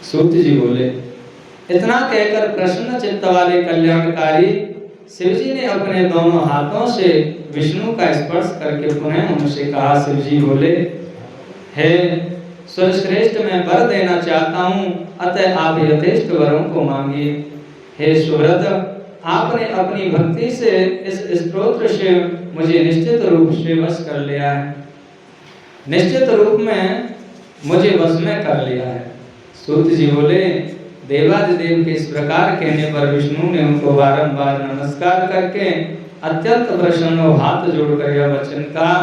सूत जी बोले, इतना कहकर प्रसन्न चित्त वाले कल्याणकारी शिव जी ने अपने दोनों हाथों से विष्णु का स्पर्श करके पुनः उनसे कहा। शिव जी बोले, हे सर्वश्रेष्ठ, मैं वर देना चाहता हूँ, अतः आप यथेष्ट वरों को मांगिए। हे सुव्रत, आपने अपनी भक्ति से इस स्तोत्र से मुझे निश्चित रूप से वश कर लिया है, निश्चित रूप में मुझे वश में कर लिया है। सूत जी बोले, देवादिदेव के इस प्रकार कहने पर विष्णु ने उनको बारंबार नमस्कार करके अत्यंत प्रसन्न हाथ जोड़कर यह वचन कहा।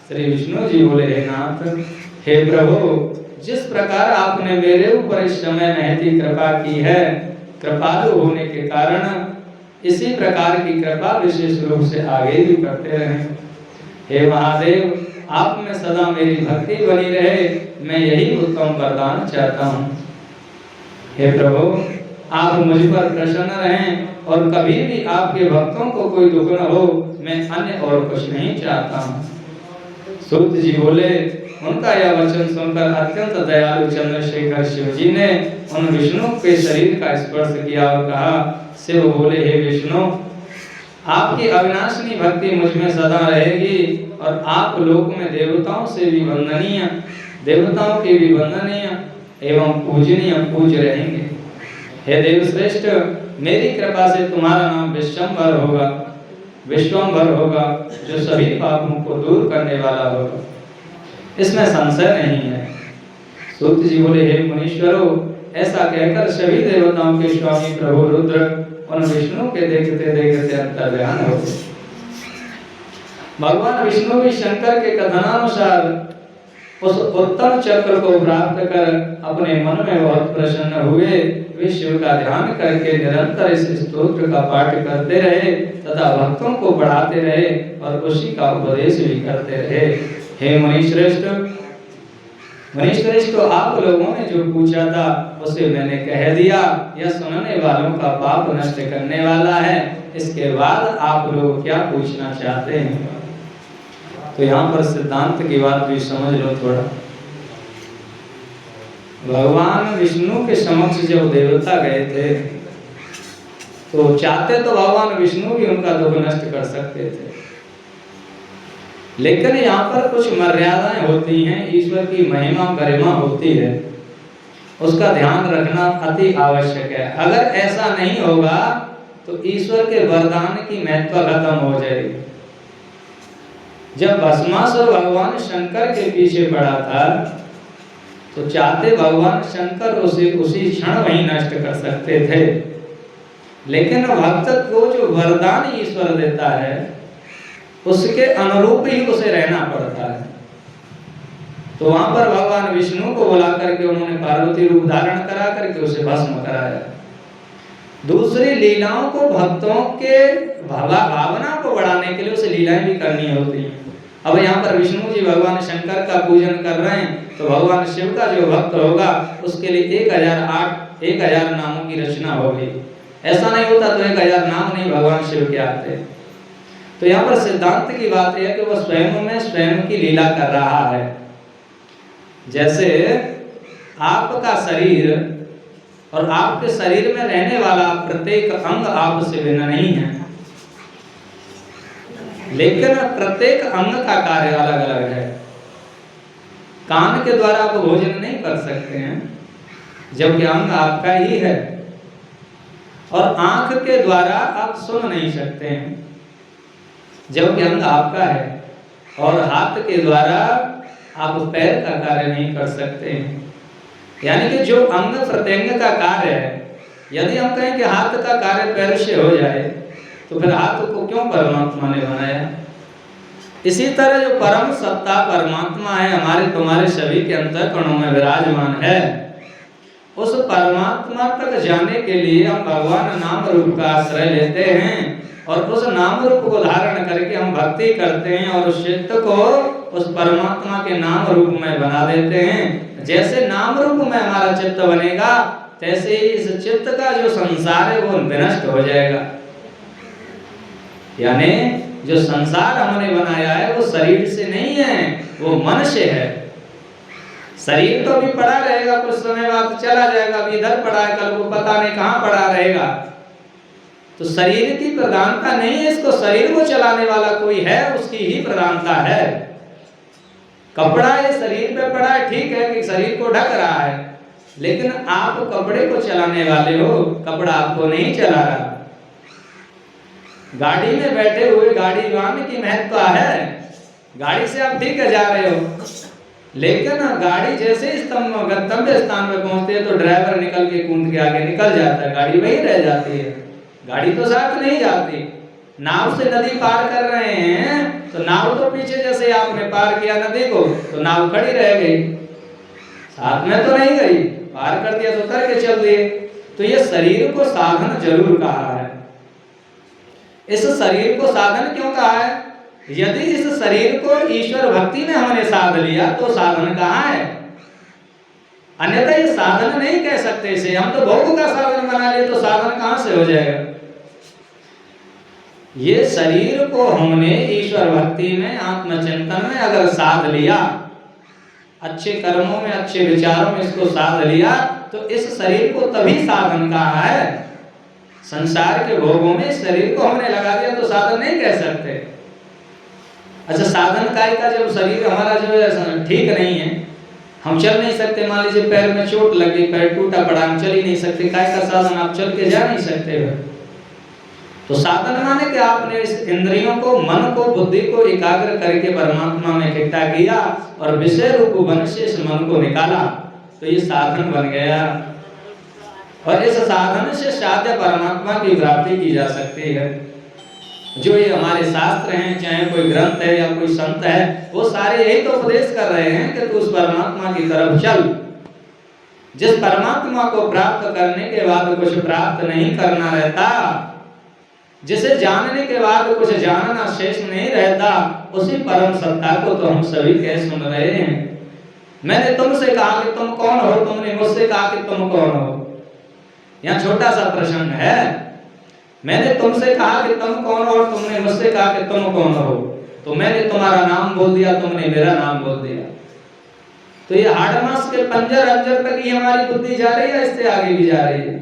श्री विष्णु जी बोले, हे नाथ, हे प्रभु, जिस प्रकार आपने मेरे ऊपर इस समय महती कृपा की है, कृपालु होने के कारण इसी प्रकार की कृपा विशेष रूप से आगे भी करते रहें। हे महादेव, आप में सदा मेरी भक्ति बनी रहे, मैं यही उत्तम वरदान चाहता हूँ। हे प्रभु, आप मुझ पर प्रसन्न रहें और कभी भी आपके भक्तों को कोई दुख न हो, मैं अन्य और कुछ नहीं चाहता हूँ। सूत जी बोले, उनका यह वचन सुनकर अत्यंत दयालु चंद्रशेखर शिव जी ने उन विष्णु के शरीर का स्पर्श किया और कहा। शिव बोले, हे विष्णु, आपकी अविनाशिनी भक्ति मुझ में सदा रहेगी और आप लोक में देवताओं से भी वंदनीय, देवताओं के भी वंदनीय एवं पूजनीय पूज रहेंगे। हे देव श्रेष्ठ, मेरी कृपा से तुम्हारा नाम विश्वंभर होगा, विश्वंभर होगा, जो सभी पापों को दूर करने वाला होगा, इसमें संशय नहीं है। सूत जी बोले, हे मुनीश्वरों, ऐसा कहकर सभी देवताओं के स्वामी प्रभु रुद्र उन विष्णु के देखते देखते अंतर्ध्यान हो गए। भगवान विष्णु भी शंकर के कथनानुसार उस उत्तम चक्र को प्राप्त कर अपने मन में बहुत प्रसन्न हुए। वे शिव का ध्यान करके निरंतर इस स्तोत्र का पाठ करते रहे तथा भक्तों को बढ़ाते रहे और उसी का उपदेश भी करते रहे। हे मुनिश्रेष्ठ, मुनिश्रेष्ठ, आप लोगों ने जो पूछा था उसे मैंने कह दिया। यह सुनने वालों का पाप नष्ट करने वाला है। इसके बाद आप लोग क्या पूछना चाहते हैं? तो यहाँ पर सिद्धांत की बात भी समझ लो थोड़ा। भगवान विष्णु के समक्ष जब देवता गए थे तो चाहते तो भगवान विष्णु भी उनका दुख नष्ट कर सकते थे, लेकिन यहाँ पर कुछ मर्यादाएं होती हैं, ईश्वर की महिमा गरिमा होती है, उसका ध्यान रखना अति आवश्यक है। अगर ऐसा नहीं होगा तो ईश्वर के वरदान की महत्व खत्म हो जाएगी। जब भस्मासुर भगवान शंकर के पीछे पड़ा था तो चाहते भगवान शंकर उसे उसी क्षण वहीं नष्ट कर सकते थे, लेकिन भक्त को जो वरदान ईश्वर देता है उसके अनुरूप ही उसे रहना पड़ता है। तो वहां पर भगवान विष्णु को बुला करके उन्होंने पार्वती रूप धारण करा करके उसे भस्म कराया। दूसरी लीलाओं को भक्तों के भावना को बढ़ाने के लिए उसे लीलाएं भी करनी होती हैं। अब यहाँ पर विष्णु जी भगवान शंकर का पूजन कर रहे हैं तो भगवान शिव का जो भक्त होगा उसके लिए 1000 नामों की रचना होगी। ऐसा नहीं होता तो 1000 नाम नहीं भगवान शिव के आते। तो यहाँ पर सिद्धांत की बात यह है कि वह स्वयं में स्वयं की लीला कर रहा है। जैसे आपका शरीर और आपके शरीर में रहने वाला प्रत्येक अंग आपसे भिन्न नहीं है, लेकिन प्रत्येक अंग का कार्य अलग अलग है। कान के द्वारा आप भोजन नहीं कर सकते हैं जबकि अंग आपका ही है, और आंख के द्वारा आप सुन नहीं सकते हैं जबकि अंग आपका है, और हाथ के द्वारा आप पैर का कार्य नहीं कर सकते हैं। यानी कि जो अंग प्रत्यंग का कार्य है, यदि हम कहें कि हाथ का कार्य पैर से हो जाए तो फिर हाथ को क्यों परमात्मा ने बनाया? इसी तरह जो परम सत्ता परमात्मा है, हमारे तुम्हारे सभी के अंतःकरणों में विराजमान है, उस परमात्मा तक जाने के लिए हम भगवान नाम रूप का आश्रय लेते हैं और उस नाम रूप को धारण करके हम भक्ति करते हैं और उस चित्त को उस परमात्मा के नाम रूप में बना देते हैं। जैसे नाम रूप में हमारा चित्त बनेगा तैसे ही इस चित्त का जो संसार है वो विनष्ट हो जाएगा। यानी जो संसार हमने बनाया है वो शरीर से नहीं है, वो मन से है। शरीर तो अभी पड़ा रहेगा, कुछ समय बाद चला जाएगा, अभी इधर पड़ा है, कल को पता नहीं कहाँ पड़ा रहेगा। तो शरीर की प्रधानता नहीं है, इसको शरीर को चलाने वाला कोई है, उसकी ही प्रधानता है। कपड़ा ये शरीर पे पड़ा है, ठीक है कि शरीर को ढक रहा है, लेकिन आप कपड़े को चलाने वाले हो, कपड़ा आपको नहीं चला रहा। गाड़ी में बैठे हुए गाड़ी वाहन की महत्ता है, गाड़ी से आप ठीक है जा रहे हो, लेकिन गाड़ी जैसे गंतव्य स्थान पे पहुंचते है तो ड्राइवर निकल के कूद के आगे निकल जाता है, गाड़ी वहीं रह जाती है, गाड़ी तो साथ नहीं जाती। नाव से नदी पार कर रहे हैं तो नाव तो पीछे जैसे आपने पार किया नदी को तो नाव खड़ी रह गई, साथ में तो नहीं गई, पार कर दिया तो उतर के चल दिए। तो ये शरीर को साधन जरूर कहा है। इस शरीर को साधन क्यों कहा है? यदि इस शरीर को ईश्वर भक्ति में हमने साध लिया तो साधन कहाँ है? अन्यथा ये साधन नहीं कह सकते इसे, हम तो भोग का साधन बना लिए तो साधन कहाँ से हो जाएगा? ये शरीर को हमने ईश्वर भक्ति में, आत्मचिंतन में अगर साध लिया, अच्छे कर्मों में, अच्छे विचारों में इसको साध लिया, तो इस शरीर को तभी साधन कहा है। संसार के भोगों में शरीर को हमने लगा दिया तो साधन नहीं कह सकते। अच्छा, साधन काय का? जब शरीर हमारा जो है ठीक नहीं है, हम चल नहीं सकते, मान लीजिए पैर में चोट लगी, पैर टूटा पड़ा, हम चल ही नहीं सकते, काय का साधन? आप चल के जा नहीं सकते हो। तो साधन माने कि आपने इस इंद्रियों को, मन को, बुद्धि को एकाग्र करके परमात्मा में इकट्ठा किया और विषय रूप वन से इस मन को निकाला, तो ये साधन बन गया। और इस साधन से साध्य परमात्मा की प्राप्ति की जा सकती है। जो ये हमारे शास्त्र हैं, चाहे कोई ग्रंथ है या कोई संत है, वो सारे यही तो उपदेश कर रहे हैं कि तू उस परमात्मा की तरफ चल। जिस परमात्मा को प्राप्त करने के बाद कुछ प्राप्त नहीं करना रहता, जिसे जानने के बाद कुछ जानना शेष नहीं रहता, उसी परम सत्ता को तो हम सभी कह सुन रहे हैं। मैंने तुमसे कहा कि तुम कौन हो, तुमने मुझसे कहा कि तुम कौन हो। यहाँ छोटा सा प्रश्न है, मैंने तुमसे कहा कि तुम कौन हो और तुमने मुझसे कहा कि तुम कौन हो, तो मैंने तुम्हारा नाम बोल दिया, तुमने मेरा नाम बोल दिया। तो ये हाड़मास के पंजर अंजर तक ही हमारी बुद्धि जा रही है, इससे आगे भी जा रही है।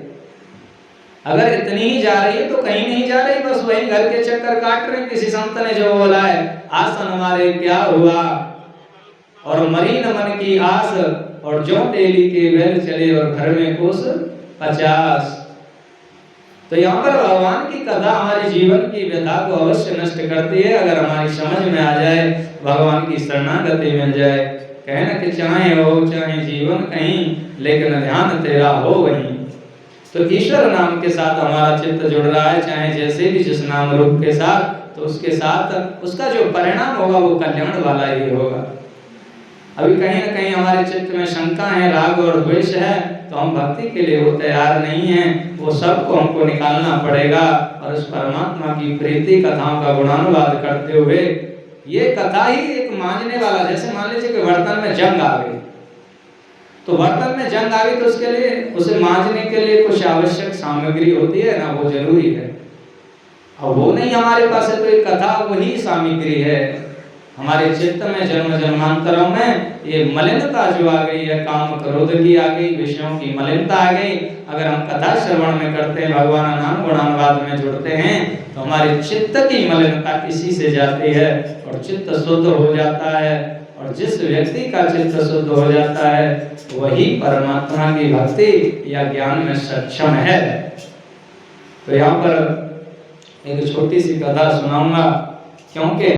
अगर इतनी ही जा रही है तो कहीं नहीं जा रही, बस वही घर के चक्कर काट रहे। किसी संत ने जो बोला है, आसन हमारे क्या हुआ और मरी न मन की आस, और जो तेली के बैल चले और घर में कोस 50। तो यहाँ पर भगवान की कथा हमारे जीवन की व्यथा को अवश्य नष्ट करती है, अगर हमारी समझ में आ जाए, भगवान की शरणागति मिल जाए। कहना कि चाहे हो चाहे जीवन कहीं, लेकिन ध्यान तेरा हो वहीं। तो ईश्वर नाम के साथ हमारा चित्त जुड़ रहा है, चाहे जैसे भी जिस नाम रूप के साथ, तो उसके साथ उसका जो परिणाम होगा वो कल्याण वाला ही होगा। अभी कहीं ना कहीं हमारे चित्त में शंका है, राग और द्वेष है, तो हम भक्ति के लिए वो तैयार नहीं है। वो सबको हमको निकालना पड़ेगा और उस परमात्मा की प्रीति कथाओं का गुणानुवाद करते हुए, ये कथा ही एक मांझने वाला, जैसे मान लीजिए कि बर्तन में जंग आ गई, तो बर्तन में जंग आ गई तो उसके लिए, उसे मांझने के लिए कुछ आवश्यक सामग्री होती है ना, वो जरूरी है। अब वो नहीं हमारे पास है, तो एक कथा वही सामग्री है। हमारे चित्त में जन्म जन्मांतरों में ये मलिनता जो आ गई है, काम क्रोध की आ गई, विषयों की मलिनता आ गई। अगर हम कथा श्रवण में करते हैं, भगवान नाम गुणानुवाद में जुड़ते हैं, तो हमारे चित्त की मलिनता इसी से जाती है और चित्त शुद्ध हो जाता है। और जिस व्यक्ति का चित्त शुद्ध हो जाता है, वही परमात्मा की भक्ति या ज्ञान में सक्षम है। तो यहाँ पर एक छोटी सी कथा सुनाऊंगा, क्योंकि